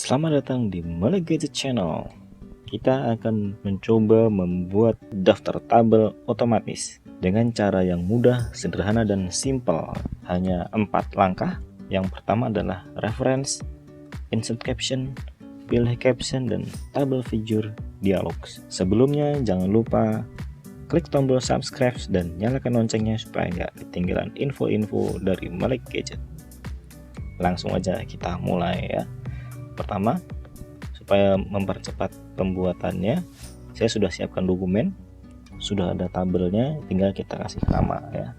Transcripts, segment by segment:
Selamat datang di Melek Gadget Channel. Kita akan mencoba membuat daftar tabel otomatis dengan cara yang mudah, sederhana, dan simple. Hanya 4 langkah. Yang pertama adalah reference, insert caption, pilih caption, dan tabel figur dialog. Sebelumnya jangan lupa klik tombol subscribe dan nyalakan loncengnya supaya nggak ketinggalan info-info dari Melek Gadget. Langsung aja kita mulai ya. Pertama, supaya mempercepat pembuatannya, saya sudah siapkan dokumen, sudah ada tabelnya, tinggal kita kasih nama ya.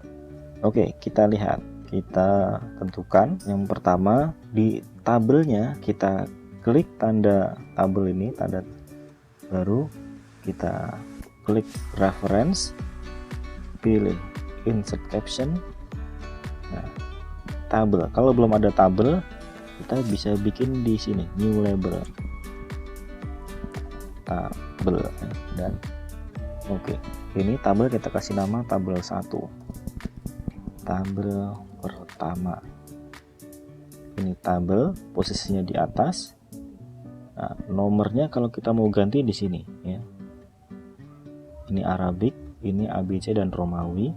Oke, kita lihat, kita tentukan. Yang pertama, di tabelnya kita klik tanda tabel ini, tanda baru, kita klik reference, pilih insert caption. Nah, tabel, kalau belum ada tabel, kita bisa bikin di sini new label tabel dan oke. Ini tabel kita kasih nama tabel 1, tabel pertama. Ini tabel, posisinya di atas. Nah, nomornya kalau kita mau ganti di sini ya. Ini Arabic, ini ABC dan Romawi.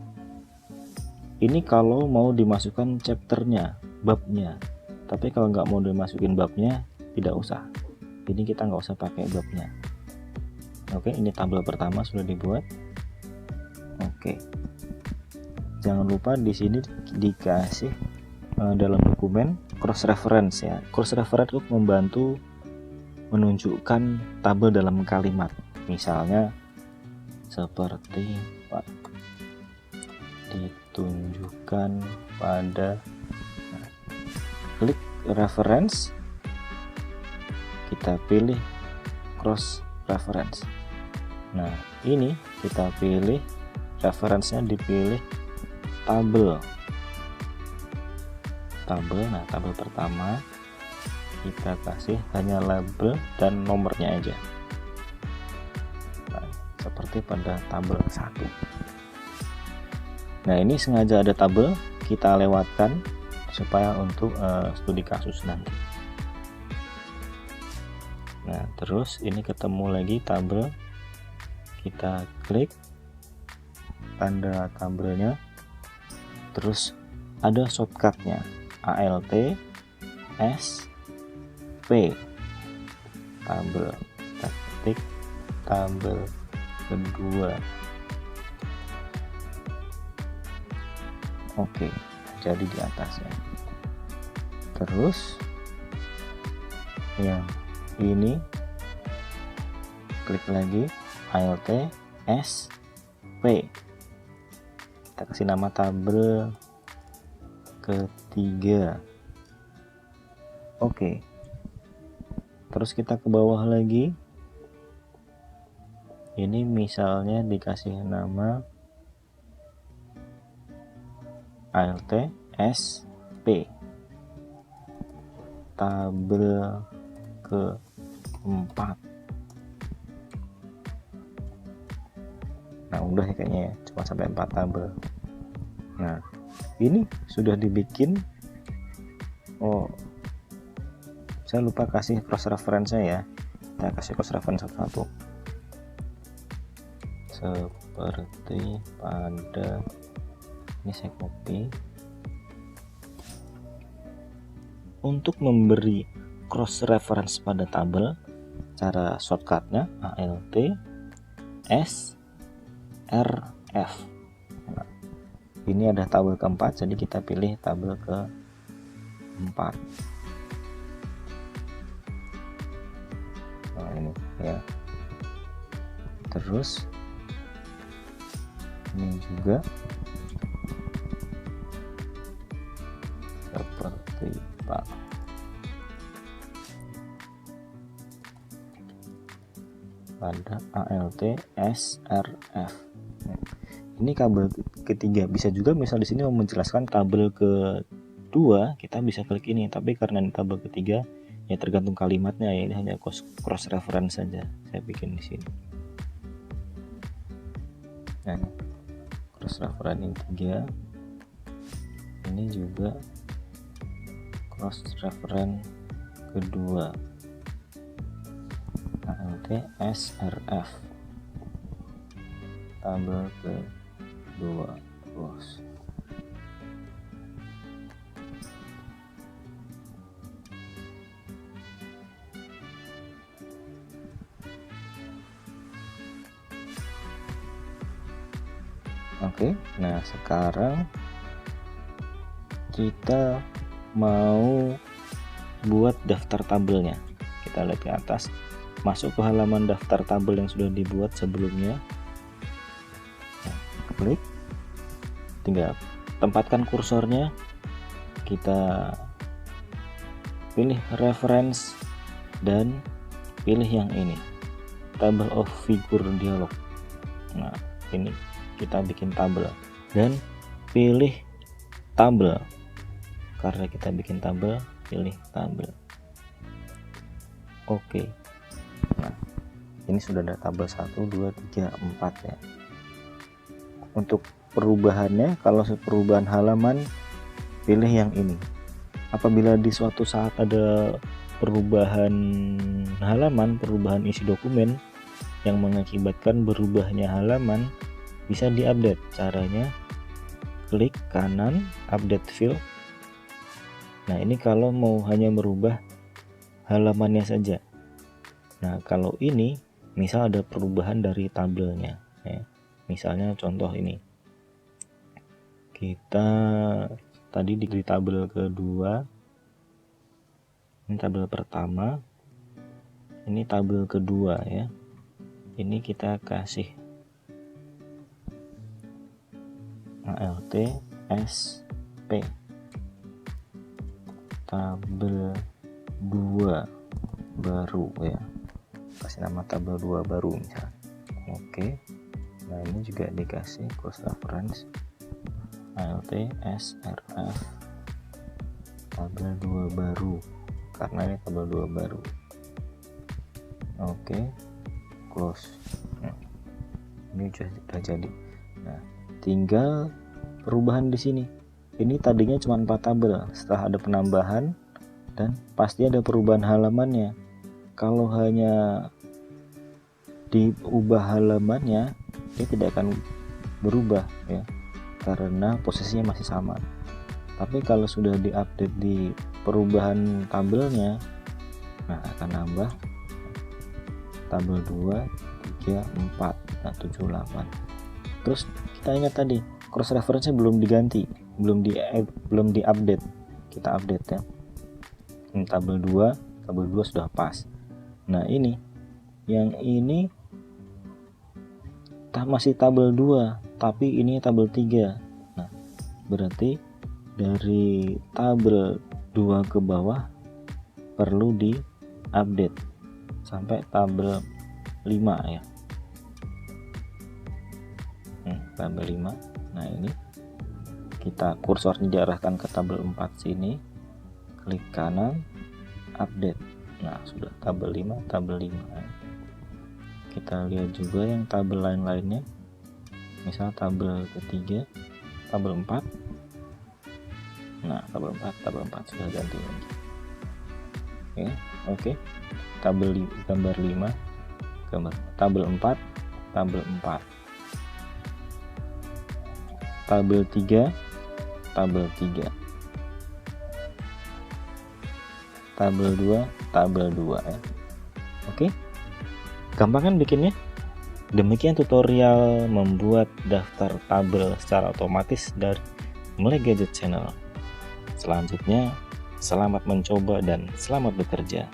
Ini kalau mau dimasukkan chapternya, babnya. Tapi kalau nggak mau dimasukin babnya, tidak usah. Ini kita nggak usah pakai babnya. Oke, ini tabel pertama sudah dibuat. Oke, jangan lupa di sini dikasih dalam dokumen cross reference ya. Cross reference untuk membantu menunjukkan tabel dalam kalimat. Misalnya seperti Pak, ditunjukkan pada, klik reference, kita pilih cross reference. Nah, ini kita pilih referensinya, dipilih tabel. Nah, tabel pertama kita kasih hanya label dan nomornya aja. Nah, seperti pada tabel 1. Nah, ini sengaja ada tabel, kita lewatkan supaya untuk studi kasus nanti. Nah, terus ini ketemu lagi tabel, kita klik tanda tabelnya, terus ada shortcutnya Alt S P, tabel, kita ketik tabel kedua. Oke, jadi di atasnya. Terus yang ini klik lagi Alt S P, kita kasih nama tabel ketiga. Oke, terus kita ke bawah lagi. Ini misalnya dikasih nama Alt S P, tabel keempat. Nah, udah ya kayaknya ya, cuma sampai 4 tabel. Nah, ini sudah dibikin. Oh, saya lupa kasih cross reference ya. Kita kasih cross reference satu-satu. Seperti pada ini, saya copy. Untuk memberi cross reference pada tabel, cara shortcutnya Alt S R F. Nah, ini ada tabel keempat, jadi kita pilih tabel keempat. Nah, ini ya. Terus ini juga seperti Pak. Pada Alt S R F. Ini tabel ketiga. Bisa juga misal di sini mau menjelaskan tabel kedua, kita bisa klik ini. Tapi karena ini tabel ketiga, ya tergantung kalimatnya ya. Ini hanya cross reference saja. Saya bikin di sini. Nah, cross reference yang 3. Ini juga cross reference kedua. ALT SRF tabel kedua close. Oke, nah sekarang kita mau buat daftar tabelnya. Kita lihat ke atas, masuk ke halaman daftar tabel yang sudah dibuat sebelumnya. Nah, klik, tinggal tempatkan kursornya, kita pilih reference dan pilih yang ini, table of figure dialog. Nah, ini kita bikin tabel dan pilih tabel. Karena kita bikin tabel, pilih tabel. Oke. Nah, ini sudah ada tabel 1 2 3 4 ya. Untuk perubahannya, kalau perubahan halaman, pilih yang ini. Apabila di suatu saat ada perubahan halaman, perubahan isi dokumen yang mengakibatkan berubahnya halaman, bisa diupdate. Caranya klik kanan update field. Nah, ini kalau mau hanya merubah halamannya saja. Nah, kalau ini misal ada perubahan dari tabelnya ya. Misalnya contoh ini, kita tadi di tabel kedua, ini tabel pertama, ini tabel kedua ya. Ini kita kasih ALT SP tabel 2 baru ya, kasih nama tabel 2 baru misalnya. Oke, nah ini juga dikasih cross reference ALT SRF tabel 2 baru, karena ini tabel 2 baru. Oke, close. Nah, ini sudah jadi. Nah, tinggal perubahan di sini. Ini tadinya cuma 4 tabel, setelah ada penambahan dan pasti ada perubahan halamannya. Kalau hanya diubah halamannya, dia tidak akan berubah ya, karena posisinya masih sama. Tapi kalau sudah diupdate di perubahan tabelnya, nah akan nambah tabel 2 3 4 nah 7 8. Terus kita ingat tadi cross reference-nya belum diganti, belum diupdate. Kita update ya. Ini tabel 2 sudah pas. Nah, ini yang ini masih tabel 2, tapi ini tabel 3. Nah, berarti dari tabel 2 ke bawah perlu diupdate sampai tabel 5 ya. Tabel 5. Nah, ini kita kursornya diarahkan ke tabel 4 sini, klik kanan update. Nah, sudah tabel 5 tabel 5. Kita lihat juga yang tabel lain-lainnya, misal tabel ketiga, tabel 4. Nah, tabel 4 sudah ganti lagi ya. Oke, tabel gambar 5, tabel 4 tabel 4, tabel 3 tabel 3, tabel 2 ya. Oke, gampang kan bikinnya? Demikian tutorial membuat daftar tabel secara otomatis dari Melek Gadget Channel. Selanjutnya, selamat mencoba dan selamat bekerja.